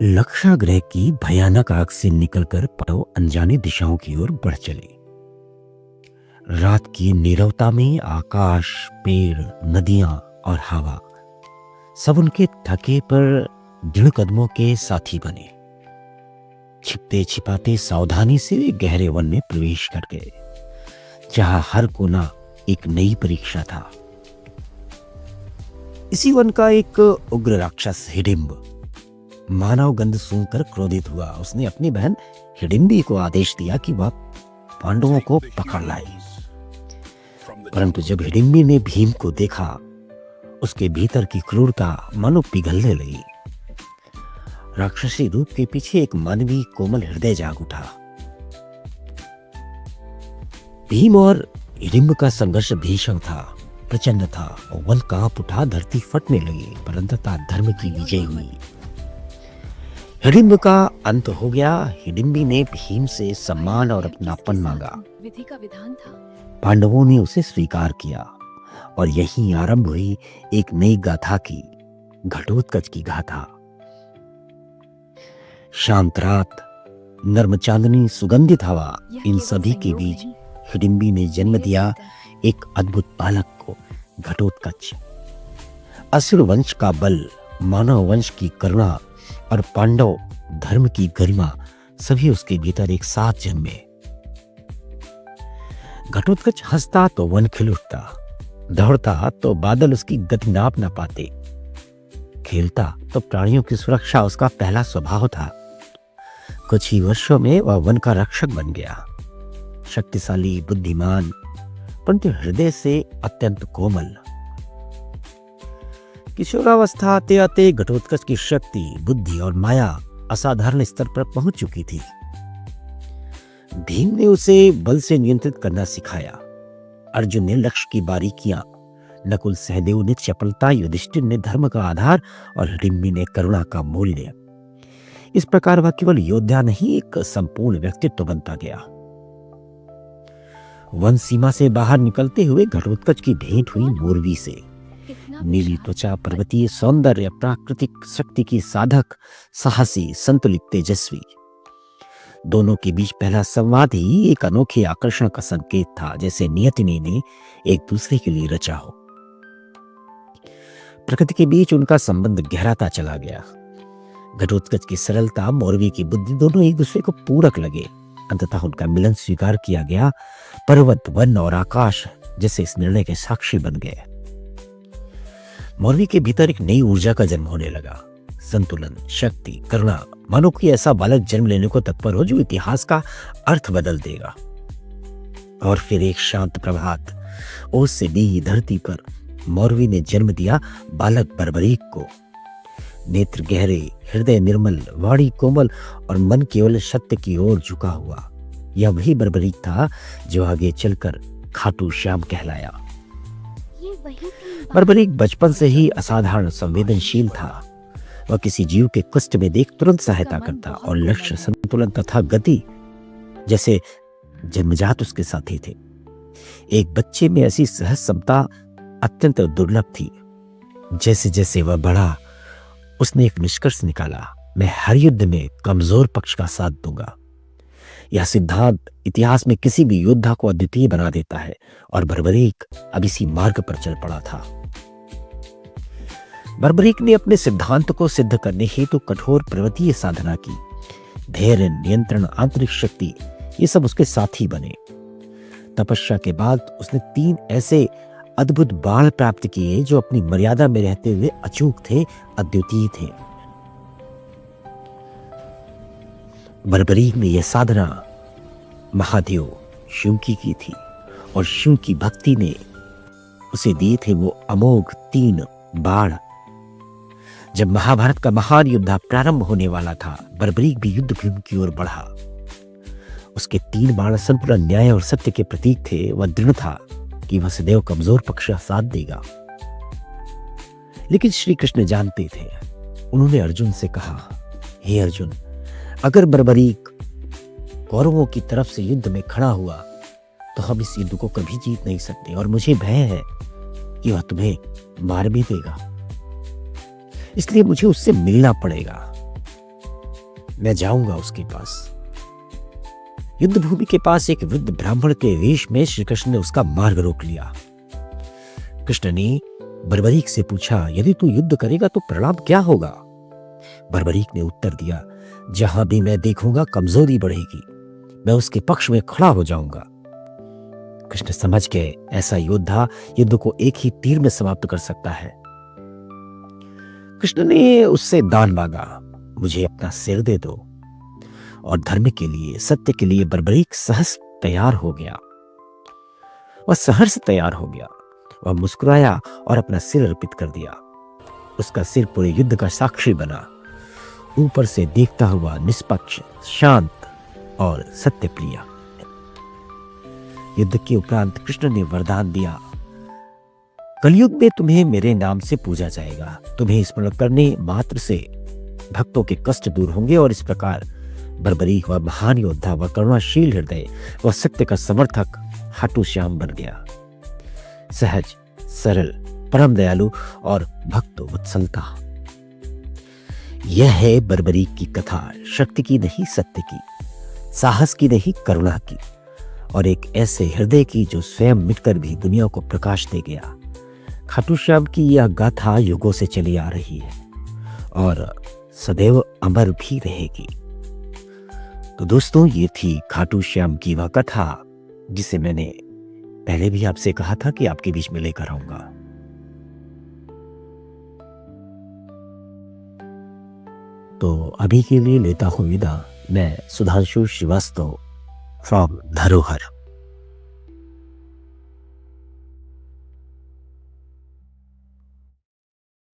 लक्षागृह की भयानक आग से निकलकर पांडव अनजानी दिशाओं की ओर बढ़ चले। रात की नीरवता में आकाश, पेड़, नदियां और हवा सब उनके थके पर दृढ़ कदमों के साथी बने। छिपते छिपाते सावधानी से वे गहरे वन में प्रवेश कर गए, जहां हर कोना एक नई परीक्षा था। इसी वन का एक उग्र राक्षस हिडिंब मानव गंध सूंघकर क्रोधित हुआ। उसने अपनी बहन हिडिंबी को आदेश दिया कि वह पांडवों को पकड़ लाए। परंतु जब हिडिंबी ने भीम को देखा, उसके भीतर की क्रूरता मानो पिघलने लगी। राक्षसी रूप के पीछे एक मानवीय कोमल हृदय जाग उठा। भीम और हिडिंब का संघर्ष भीषण था, प्रचंड था। वन कांप उठा, धरती फटने लगी, पर अंततः धर्म की विजय हुई। हिडिंब का अंत हो गया। हिडिंबी ने भीम से सम्मान और अपनापन मांगा। विधि का विधान था। पांडवों ने उसे स्वीकार किया और यहीं आरंभ हुई एक नई गाथा की, घटोत्कच की गाथा। शांत रात, नर्म चांदनी, सुगंधित हवा, इन सभी के बीच हिडिंबी ने जन्म दिया एक अद्भुत बालक को, घटोत्कच। असुर वंश का बल, मानव वंश की करुणा और पांडव धर्म की गरिमा सभी उसके भीतर एक साथ जन्मे। घटोत्कच हंसता तो वन खिल उठता, दौड़ता तो बादल उसकी गति नाप न पाते, खेलता तो प्राणियों की सुरक्षा उसका पहला स्वभाव था। कुछ ही वर्षों में वह वन का रक्षक बन गया। शक्तिशाली, बुद्धिमान, परंतु हृदय से अत्यंत कोमल। किशोरावस्था आते आते घटोत्कच की शक्ति, बुद्धि और माया असाधारण स्तर पर पहुंच चुकी थी। भीम ने उसे बल से नियंत्रित करना सिखाया। अर्जुन ने लक्ष्य की बारीकियां, नकुल सहदेव ने चपलता, युधिष्ठिर ने धर्म का आधार और हिडिंबी ने करुणा का मूल्य। इस प्रकार वह केवल योद्धा नहीं, एक संपूर्ण व्यक्तित्व बनता गया। वन सीमा से बाहर निकलते हुए घटोत्कच की भेंट हुई मोरवी से। नीली त्वचा, पर्वतीय सौंदर्य, प्राकृतिक शक्ति की साधक, साहसी, संतुलित, तेजस्वी। दोनों के बीच पहला संवाद ही एक अनोखे आकर्षण का संकेत था, जैसे नियति ने एक दूसरे के लिए रचा हो। प्रकृति के बीच उनका संबंध गहराता चला गया। घटोत्कच की सरलता, मोरवी की बुद्धि, दोनों एक दूसरे को पूरक लगे। अंततः उनका मिलन स्वीकार किया गया। पर्वत, वन और आकाश जैसे इस निर्णय के साक्षी बन गए। मोरवी के भीतर एक नई ऊर्जा का जन्म होने लगा। संतुलन, शक्ति, करुणा, मानो कि ऐसा बालक जन्म लेने को तत्पर हो जो इतिहास का अर्थ बदल देगा। और फिर एक शांत प्रभात, ओस से दी धरती पर मोरवी ने जन्म दिया बालक बर्बरीक को। नेत्र गहरे, हृदय निर्मल, वाणी कोमल और मन केवल सत्य की ओर झुका हुआ। यह वही बर्बरीक था जो आगे चलकर खाटू श्याम कहलाया। बर्बरीक बचपन से ही असाधारण संवेदनशील था। वह किसी जीव के कष्ट में देख तुरंत सहायता करता और लक्ष्य, संतुलन तथा गति जैसे जन्मजात उसके साथी थे। एक बच्चे में ऐसी सहज समता अत्यंत दुर्लभ थी। जैसे जैसे वह बढ़ा, उसने एक निष्कर्ष निकाला, मैं हर युद्ध में कमजोर पक्ष का साथ दूंगा। यह सिद्धांत इतिहास में किसी भी योद्धा को अद्वितीय बना देता है, और बर्बरीक अब इसी मार्ग पर चल पड़ा था। बर्बरीक ने अपने सिद्धांत को सिद्ध करने हेतु कठोर पर्वतीय साधना की। धैर्य, नियंत्रण, आंतरिक शक्ति, ये सब उसके साथी बने। तपस्या के बाद उसने 3 ऐसे अद्भुत बाण प्राप्त किए जो अपनी मर्यादा में रहते हुए अचूक थे, अद्वितीय थे। बर्बरीक ने यह साधना महादेव शिव की थी, और शिव की भक्ति ने उसे दिए थे वो अमोघ 3 बाण। जब महाभारत का महान युद्ध प्रारंभ होने वाला था, बर्बरीक भी युद्ध भूमि की ओर बढ़ा। उसके 3 बाण संपूर्ण न्याय और सत्य के प्रतीक थे। वह दृढ़ था कि वह सदैव कमजोर पक्ष का साथ देगा। लेकिन श्री कृष्ण जानते थे। उन्होंने अर्जुन से कहा, हे अर्जुन, अगर बर्बरीक कौरवों की तरफ से युद्ध में खड़ा हुआ तो हम इस युद्ध को कभी जीत नहीं सकते, और मुझे भय है कि वह तुम्हें मार भी देगा। इसलिए मुझे उससे मिलना पड़ेगा। मैं जाऊंगा उसके पास। युद्ध भूमि के पास एक वृद्ध ब्राह्मण के वेश में श्री कृष्ण ने उसका मार्ग रोक लिया। कृष्ण ने बर्बरीक से पूछा, यदि तू युद्ध करेगा तो परिणाम क्या होगा? बर्बरीक ने उत्तर दिया, जहां भी मैं देखूंगा कमजोरी बढ़ेगी, मैं उसके पक्ष में खड़ा हो जाऊंगा। कृष्ण समझ गए, ऐसा योद्धा युद्ध को एक ही तीर में समाप्त कर सकता है। कृष्ण ने उससे दान मांगा, मुझे अपना सिर दे दो। और धर्म के लिए, सत्य के लिए बर्बरीक सहर्ष तैयार हो गया। वह सहर्ष तैयार हो गया। वह मुस्कुराया और अपना सिर अर्पित कर दिया। उसका सिर पूरे युद्ध का साक्षी बना, ऊपर से देखता हुआ, निष्पक्ष, शांत और सत्यप्रिय। युद्ध के उपरांत कृष्ण ने वरदान दिया, कलयुग में तुम्हें मेरे नाम से पूजा जाएगा। तुम्हें स्मरण करने मात्र से भक्तों के कष्ट दूर होंगे। और इस प्रकार बर्बरीक व महान योद्धा व करुणाशील हृदय व सत्य का समर्थक खाटू श्याम बन गया। सहज, सरल, परम दयालु और भक्त वत्सलता। यह है बर्बरीक की कथा, शक्ति की नहीं सत्य की, साहस की नहीं करुणा की, और एक ऐसे हृदय की जो स्वयं मिटकर भी दुनिया को प्रकाश दे गया। खाटू श्याम की यह गाथा युगों से चली आ रही है और सदैव अमर भी रहेगी। तो दोस्तों, ये थी खाटू श्याम की वह कथा जिसे मैंने पहले भी आपसे कहा था कि आपके बीच में लेकर आऊंगा। तो अभी के लिए लेता हूं विदा, मैं सुधांशु श्रीवास्तव फ्रॉम धरोहर।